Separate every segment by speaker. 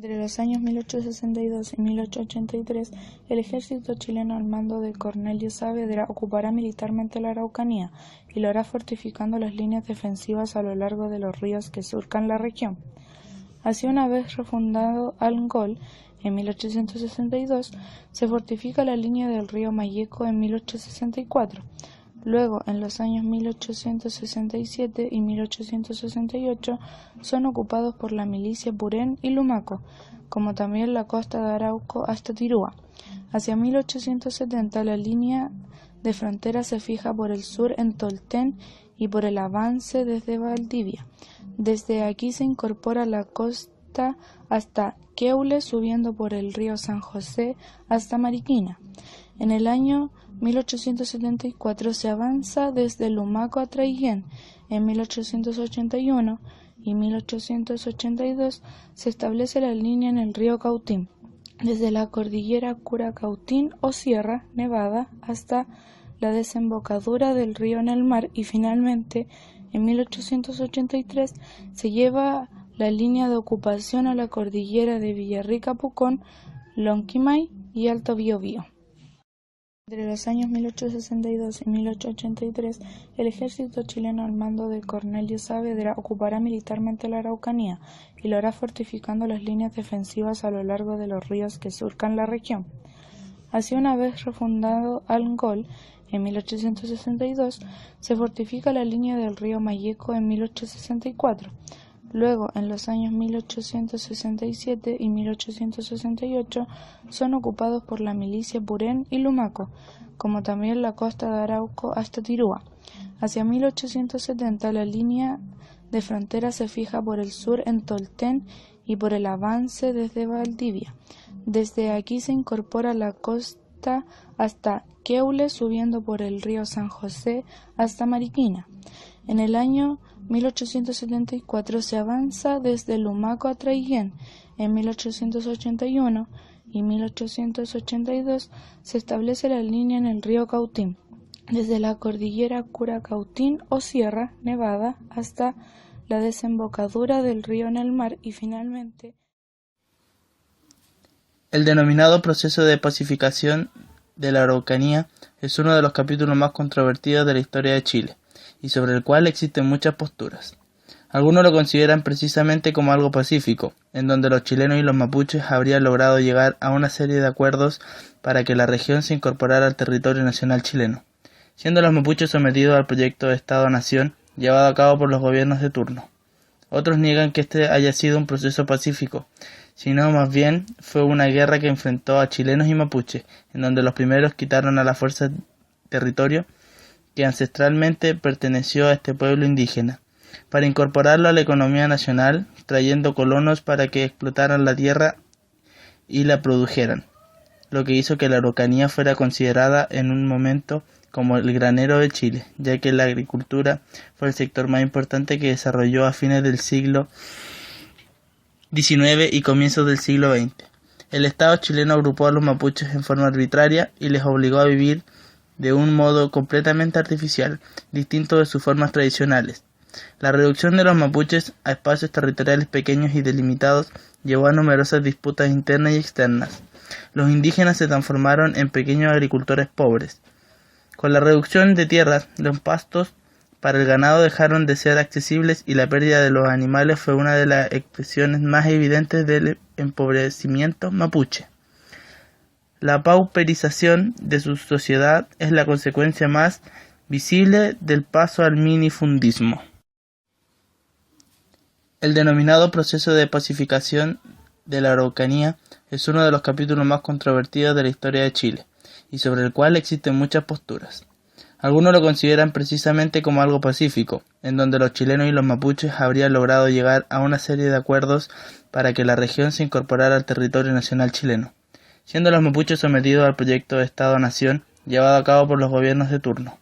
Speaker 1: Entre los años 1862 y 1883, el ejército chileno al mando de Cornelio Saavedra ocupará militarmente la Araucanía y lo hará fortificando las líneas defensivas a lo largo de los ríos que surcan la región. Así, una vez refundado Angol en 1862, se fortifica la línea del río Mayeco en 1864. Luego, en los años 1867 y 1868, son ocupados por la milicia Purén y Lumaco, como también la costa de Arauco hasta Tirúa. Hacia 1870, la línea de frontera se fija por el sur en Tolten y por el avance desde Valdivia. Desde aquí se incorpora la costa hasta Queule, subiendo por el río San José hasta Mariquina. En el año 1874 se avanza desde Lumaco a Traiguén. En 1881 y 1882 se establece la línea en el río Cautín, desde la cordillera Curacautín o Sierra Nevada hasta la desembocadura del río en el mar, y finalmente en 1883 se lleva la línea de ocupación a la cordillera de Villarrica-Pucón, Lonquimay y Alto Biobío. Entre los años 1862 y 1883, el ejército chileno al mando de Cornelio Saavedra ocupará militarmente la Araucanía y lo hará fortificando las líneas defensivas a lo largo de los ríos que surcan la región. Así, una vez refundado Angol en 1862, se fortifica la línea del río Mayeco en 1864. Luego, en los años 1867 y 1868, son ocupados por la milicia Purén y Lumaco, como también la costa de Arauco hasta Tirúa. Hacia 1870, la línea de frontera se fija por el sur en Tolten y por el avance desde Valdivia. Desde aquí se incorpora la costa hasta Queule, subiendo por el río San José hasta Mariquina. En el año 1874 se avanza desde Lumaco a Traiguén. En 1881 y 1882 se establece la línea en el río Cautín, desde la cordillera Curacautín o Sierra Nevada hasta la desembocadura del río en el mar, y finalmente
Speaker 2: el denominado proceso de pacificación de la Araucanía es uno de los capítulos más controvertidos de la historia de Chile, y sobre el cual existen muchas posturas. Algunos lo consideran precisamente como algo pacífico, en donde los chilenos y los mapuches habrían logrado llegar a una serie de acuerdos para que la región se incorporara al territorio nacional chileno, siendo los mapuches sometidos al proyecto de Estado-Nación llevado a cabo por los gobiernos de turno. Otros niegan que este haya sido un proceso pacífico, sino más bien fue una guerra que enfrentó a chilenos y mapuches, en donde los primeros quitaron a la fuerza territorio que ancestralmente perteneció a este pueblo indígena, para incorporarlo a la economía nacional, trayendo colonos para que explotaran la tierra y la produjeran, lo que hizo que la Araucanía fuera considerada en un momento como el granero de Chile, ya que la agricultura fue el sector más importante que desarrolló a fines del siglo XIX y comienzos del siglo XX. El Estado chileno agrupó a los mapuches en forma arbitraria y les obligó a vivir de un modo completamente artificial, distinto de sus formas tradicionales. La reducción de los mapuches a espacios territoriales pequeños y delimitados llevó a numerosas disputas internas y externas. Los indígenas se transformaron en pequeños agricultores pobres. Con la reducción de tierras, los pastos para el ganado dejaron de ser accesibles y la pérdida de los animales fue una de las expresiones más evidentes del empobrecimiento mapuche. La pauperización de su sociedad es la consecuencia más visible del paso al minifundismo. El denominado proceso de pacificación de la Araucanía es uno de los capítulos más controvertidos de la historia de Chile, y sobre el cual existen muchas posturas. Algunos lo consideran precisamente como algo pacífico, en donde los chilenos y los mapuches habrían logrado llegar a una serie de acuerdos para que la región se incorporara al territorio nacional chileno, siendo los mapuches sometidos al proyecto de Estado-Nación llevado a cabo por los gobiernos de turno.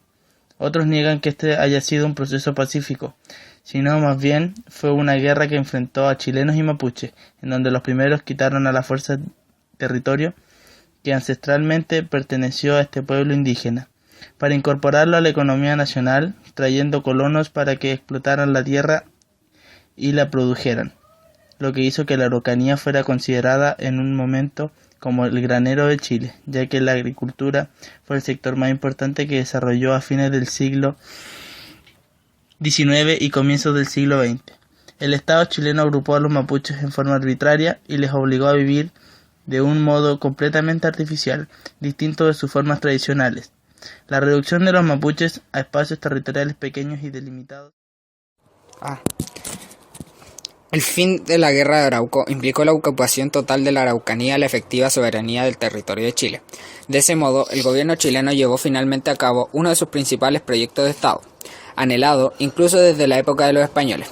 Speaker 2: Otros niegan que este haya sido un proceso pacífico, sino más bien fue una guerra que enfrentó a chilenos y mapuches, en donde los primeros quitaron a la fuerza territorio que ancestralmente perteneció a este pueblo indígena, para incorporarlo a la economía nacional, trayendo colonos para que explotaran la tierra y la produjeran, lo que hizo que la Araucanía fuera considerada en un momento como el granero de Chile, ya que la agricultura fue el sector más importante que desarrolló a fines del siglo XIX y comienzos del siglo XX. El Estado chileno agrupó a los mapuches en forma arbitraria y les obligó a vivir de un modo completamente artificial, distinto de sus formas tradicionales. La reducción de los mapuches a espacios territoriales pequeños y delimitados.
Speaker 3: El fin de la Guerra de Arauco implicó la ocupación total de la Araucanía y la efectiva soberanía del territorio de Chile. De ese modo, el gobierno chileno llevó finalmente a cabo uno de sus principales proyectos de Estado, anhelado incluso desde la época de los españoles,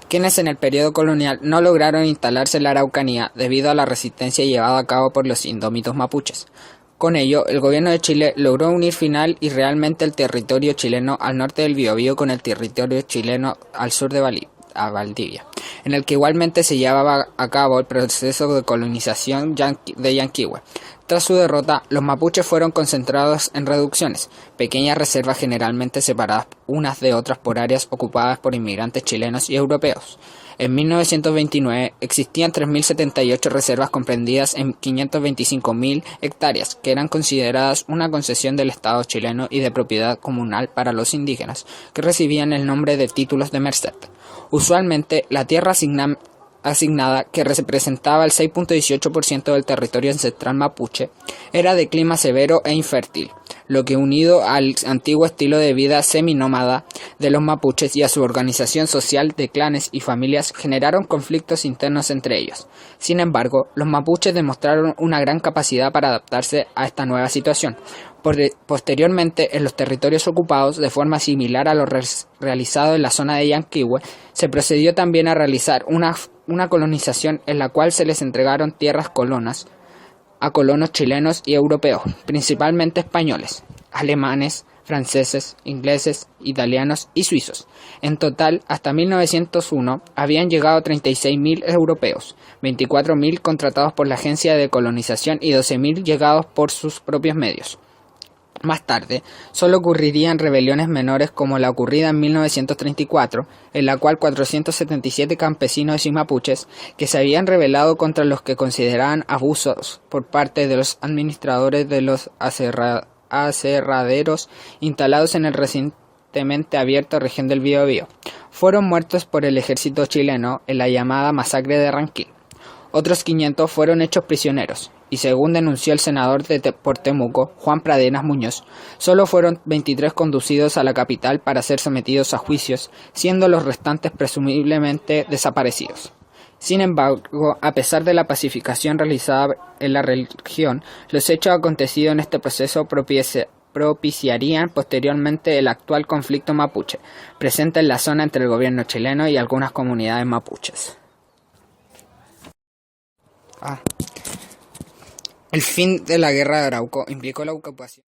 Speaker 3: quienes en el periodo colonial no lograron instalarse en la Araucanía debido a la resistencia llevada a cabo por los indómitos mapuches. Con ello, el gobierno de Chile logró unir final y realmente el territorio chileno al norte del Biobío con el territorio chileno al sur de Valdivia, en el que igualmente se llevaba a cabo el proceso de colonización de Yanquihue. Tras su derrota, los mapuches fueron concentrados en reducciones, pequeñas reservas generalmente separadas unas de otras por áreas ocupadas por inmigrantes chilenos y europeos. En 1929 existían 3.078 reservas comprendidas en 525.000 hectáreas, que eran consideradas una concesión del Estado chileno y de propiedad comunal para los indígenas, que recibían el nombre de títulos de merced. Usualmente, la tierra asignada, que representaba el 6.18% del territorio ancestral mapuche, era de clima severo e infértil, lo que, unido al antiguo estilo de vida seminómada de los mapuches y a su organización social de clanes y familias, generaron conflictos internos entre ellos. Sin embargo, los mapuches demostraron una gran capacidad para adaptarse a esta nueva situación. Posteriormente, en los territorios ocupados, de forma similar a lo realizado en la zona de Yanquihue, se procedió también a realizar una colonización en la cual se les entregaron tierras colonas a colonos chilenos y europeos, principalmente españoles, alemanes, franceses, ingleses, italianos y suizos. En total, hasta 1901, habían llegado 36.000 europeos, 24.000 contratados por la Agencia de Colonización y 12.000 llegados por sus propios medios. Más tarde, solo ocurrirían rebeliones menores como la ocurrida en 1934, en la cual 477 campesinos y mapuches que se habían rebelado contra los que consideraban abusos por parte de los administradores de los aserraderos instalados en el recientemente abierto región del Biobío, fueron muertos por el ejército chileno en la llamada masacre de Ranquil. Otros 500 fueron hechos prisioneros, y según denunció el senador por Temuco, Juan Pradenas Muñoz, solo fueron 23 conducidos a la capital para ser sometidos a juicios, siendo los restantes presumiblemente desaparecidos. Sin embargo, a pesar de la pacificación realizada en la región, los hechos acontecidos en este proceso propiciarían posteriormente el actual conflicto mapuche, presente en la zona entre el gobierno chileno y algunas comunidades mapuches. El fin de la Guerra de Arauco implicó la ocupación